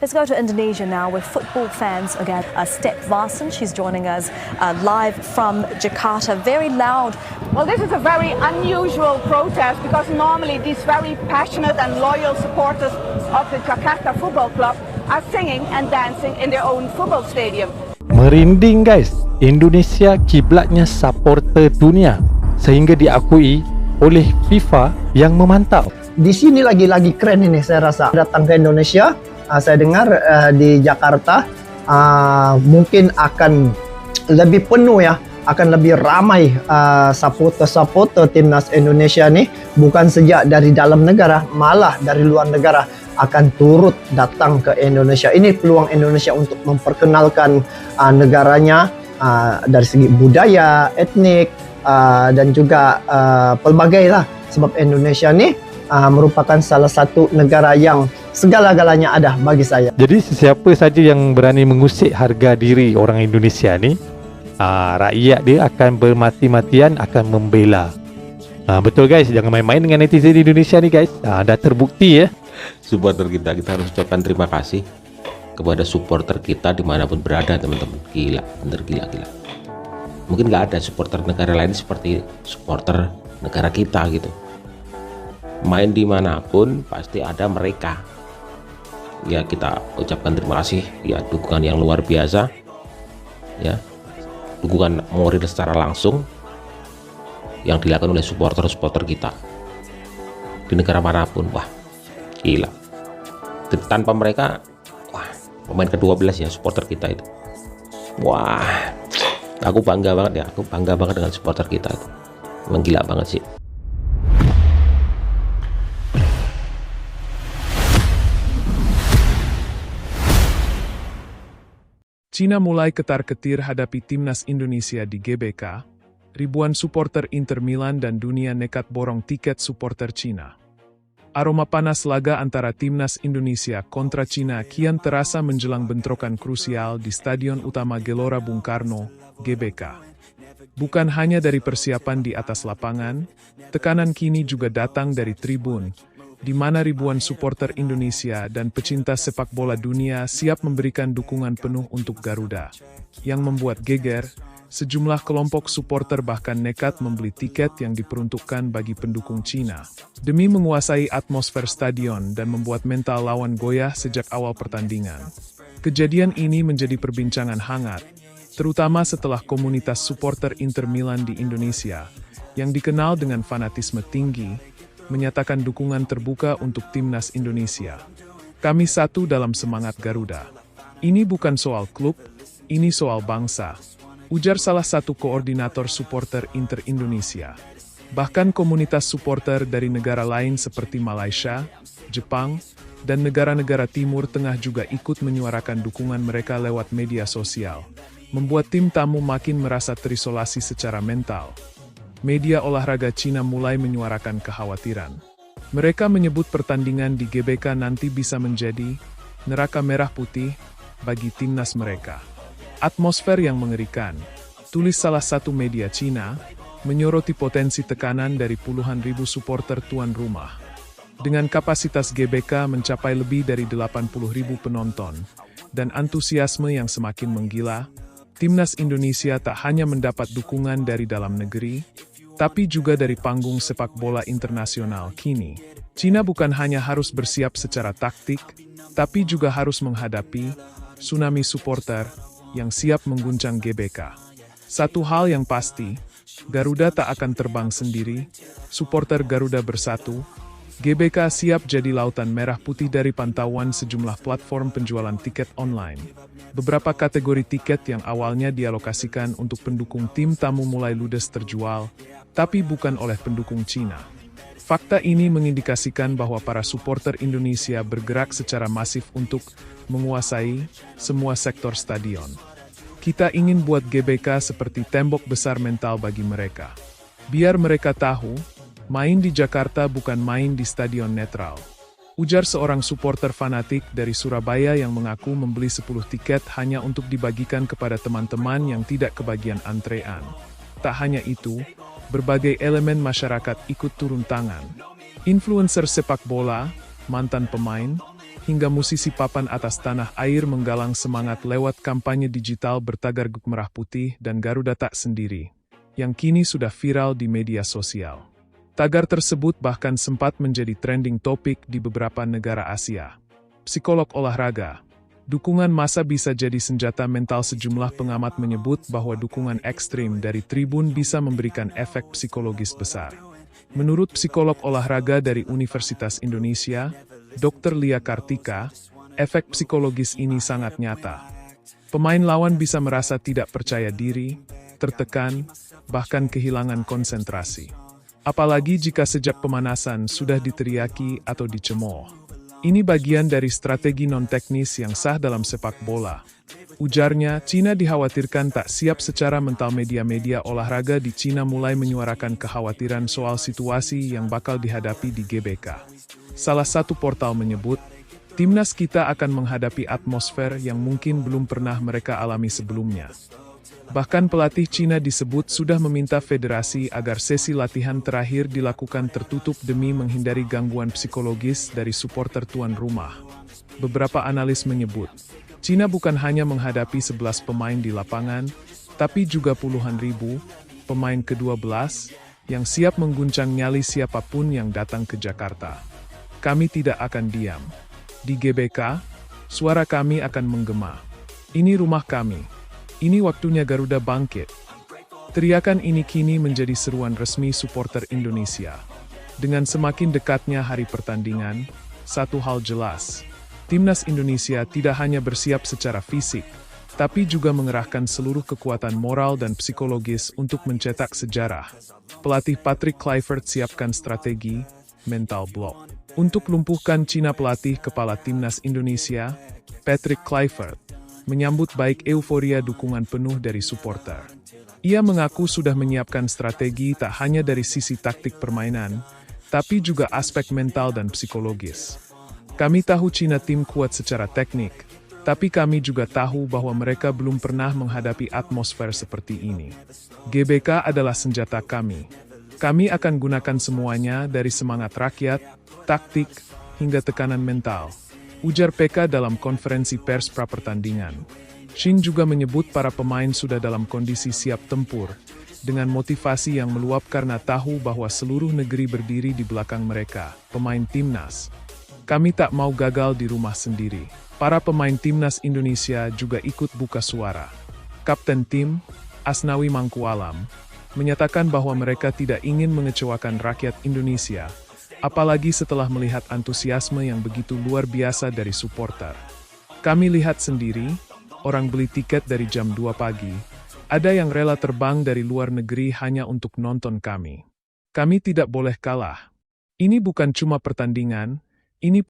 Let's go to Indonesia now with football fans again. Step Varson, she's joining us live from Jakarta. Very loud. Well, this is a very unusual protest because normally these very passionate and loyal supporters of the Jakarta Football Club are singing and dancing in their own football stadium. Merinding guys, Indonesia kiblatnya supporter dunia sehingga diakui oleh FIFA yang memantau. Di sini lagi keren ini saya rasa datang ke Indonesia. Saya dengar di Jakarta mungkin akan lebih penuh ya, akan lebih ramai supporter timnas Indonesia nih, bukan sejak dari dalam negara, malah dari luar negara akan turut datang ke Indonesia. Ini peluang Indonesia untuk memperkenalkan negaranya dari segi budaya, etnik dan juga pelbagai lah, sebab Indonesia nih merupakan salah satu negara yang segala-galanya ada bagi saya. Jadi siapa saja yang berani mengusik harga diri orang Indonesia ni, rakyat dia akan bermati-matian akan membela. Betul guys, jangan main-main dengan netizen di Indonesia ni guys. Dah terbukti ya. Supporter kita harus ucapkan terima kasih kepada supporter kita dimanapun berada teman-teman. Gila, bener gila. Mungkin nggak ada supporter negara lain seperti supporter negara kita gitu. Main dimanapun pasti ada mereka. Ya kita ucapkan terima kasih ya, dukungan yang luar biasa ya, dukungan moral secara langsung yang dilakukan oleh supporter kita di negara manapun. Wah gila, tanpa mereka, wah pemain ke-12 ya supporter kita itu. Wah aku bangga banget ya, aku bangga banget dengan supporter kita itu. Memang gila banget sih. Cina mulai ketar-ketir hadapi timnas Indonesia di GBK. Ribuan supporter Inter Milan dan dunia nekat borong tiket supporter Cina. Aroma panas laga antara timnas Indonesia kontra Cina kian terasa menjelang bentrokan krusial di Stadion Utama Gelora Bung Karno, GBK. Bukan hanya dari persiapan di atas lapangan, tekanan kini juga datang dari tribun, di mana ribuan supporter Indonesia dan pecinta sepak bola dunia siap memberikan dukungan penuh untuk Garuda. Yang membuat geger, sejumlah kelompok supporter bahkan nekat membeli tiket yang diperuntukkan bagi pendukung Cina, demi menguasai atmosfer stadion dan membuat mental lawan goyah sejak awal pertandingan. Kejadian ini menjadi perbincangan hangat, terutama setelah komunitas supporter Inter Milan di Indonesia, yang dikenal dengan fanatisme tinggi, menyatakan dukungan terbuka untuk timnas Indonesia. Kami satu dalam semangat Garuda. Ini bukan soal klub, ini soal bangsa, ujar salah satu koordinator supporter Inter Indonesia. Bahkan komunitas supporter dari negara lain seperti Malaysia, Jepang, dan negara-negara Timur Tengah juga ikut menyuarakan dukungan mereka lewat media sosial, membuat tim tamu makin merasa terisolasi secara mental. Media olahraga Cina mulai menyuarakan kekhawatiran. Mereka menyebut pertandingan di GBK nanti bisa menjadi neraka merah putih bagi timnas mereka. Atmosfer yang mengerikan, tulis salah satu media Cina, menyoroti potensi tekanan dari puluhan ribu supporter tuan rumah. Dengan kapasitas GBK mencapai lebih dari 80.000 penonton, dan antusiasme yang semakin menggila, timnas Indonesia tak hanya mendapat dukungan dari dalam negeri, tapi juga dari panggung sepak bola internasional kini. Cina bukan hanya harus bersiap secara taktik, tapi juga harus menghadapi tsunami supporter yang siap mengguncang GBK. Satu hal yang pasti, Garuda tak akan terbang sendiri, supporter Garuda bersatu. GBK siap jadi lautan merah putih dari pantauan sejumlah platform penjualan tiket online. Beberapa kategori tiket yang awalnya dialokasikan untuk pendukung tim tamu mulai ludes terjual, tapi bukan oleh pendukung Cina. Fakta ini mengindikasikan bahwa para supporter Indonesia bergerak secara masif untuk menguasai semua sektor stadion. Kita ingin buat GBK seperti tembok besar mental bagi mereka. Biar mereka tahu, main di Jakarta bukan main di stadion netral. Ujar seorang supporter fanatik dari Surabaya yang mengaku membeli 10 tiket hanya untuk dibagikan kepada teman-teman yang tidak kebagian antrean. Tak hanya itu, berbagai elemen masyarakat ikut turun tangan. Influencer sepak bola, mantan pemain, hingga musisi papan atas tanah air menggalang semangat lewat kampanye digital bertagar GUK Merah Putih dan Garuda Tak Sendiri, yang kini sudah viral di media sosial. Tagar tersebut bahkan sempat menjadi trending topik di beberapa negara Asia. Psikolog olahraga. Dukungan massa bisa jadi senjata mental. Sejumlah pengamat menyebut bahwa dukungan ekstrim dari tribun bisa memberikan efek psikologis besar. Menurut psikolog olahraga dari Universitas Indonesia, Dr. Lia Kartika, efek psikologis ini sangat nyata. Pemain lawan bisa merasa tidak percaya diri, tertekan, bahkan kehilangan konsentrasi. Apalagi jika sejak pemanasan sudah diteriaki atau dicemooh. Ini bagian dari strategi non-teknis yang sah dalam sepak bola. Ujarnya, Cina dikhawatirkan tak siap secara mental. Media-media olahraga di Cina mulai menyuarakan kekhawatiran soal situasi yang bakal dihadapi di GBK. Salah satu portal menyebut, timnas kita akan menghadapi atmosfer yang mungkin belum pernah mereka alami sebelumnya. Bahkan pelatih Cina disebut sudah meminta federasi agar sesi latihan terakhir dilakukan tertutup demi menghindari gangguan psikologis dari supporter tuan rumah. Beberapa analis menyebut, Cina bukan hanya menghadapi 11 pemain di lapangan, tapi juga puluhan ribu pemain ke-12 yang siap mengguncang nyali siapapun yang datang ke Jakarta. Kami tidak akan diam. Di GBK, suara kami akan menggema. Ini rumah kami. Ini waktunya Garuda bangkit. Teriakan ini kini menjadi seruan resmi supporter Indonesia. Dengan semakin dekatnya hari pertandingan, satu hal jelas. Timnas Indonesia tidak hanya bersiap secara fisik, tapi juga mengerahkan seluruh kekuatan moral dan psikologis untuk mencetak sejarah. Pelatih Patrick Kluivert siapkan strategi, mental block. Untuk lumpuhkan Cina, pelatih kepala Timnas Indonesia, Patrick Kluivert, menyambut baik euforia dukungan penuh dari supporter. Ia mengaku sudah menyiapkan strategi tak hanya dari sisi taktik permainan, tapi juga aspek mental dan psikologis. Kami tahu Cina tim kuat secara teknik, tapi kami juga tahu bahwa mereka belum pernah menghadapi atmosfer seperti ini. GBK adalah senjata kami. Kami akan gunakan semuanya dari semangat rakyat, taktik, hingga tekanan mental. Ujar PK dalam konferensi pers pra-pertandingan. Shin juga menyebut para pemain sudah dalam kondisi siap tempur, dengan motivasi yang meluap karena tahu bahwa seluruh negeri berdiri di belakang mereka, pemain timnas. Kami tak mau gagal di rumah sendiri. Para pemain timnas Indonesia juga ikut buka suara. Kapten tim, Asnawi Mangkualam, menyatakan bahwa mereka tidak ingin mengecewakan rakyat Indonesia, apalagi setelah melihat antusiasme yang begitu luar biasa dari supporter. Kami lihat sendiri, orang beli tiket dari jam 2 pagi, ada yang rela terbang dari luar negeri hanya untuk nonton kami. Kami tidak boleh kalah. Ini bukan cuma pertandingan, ini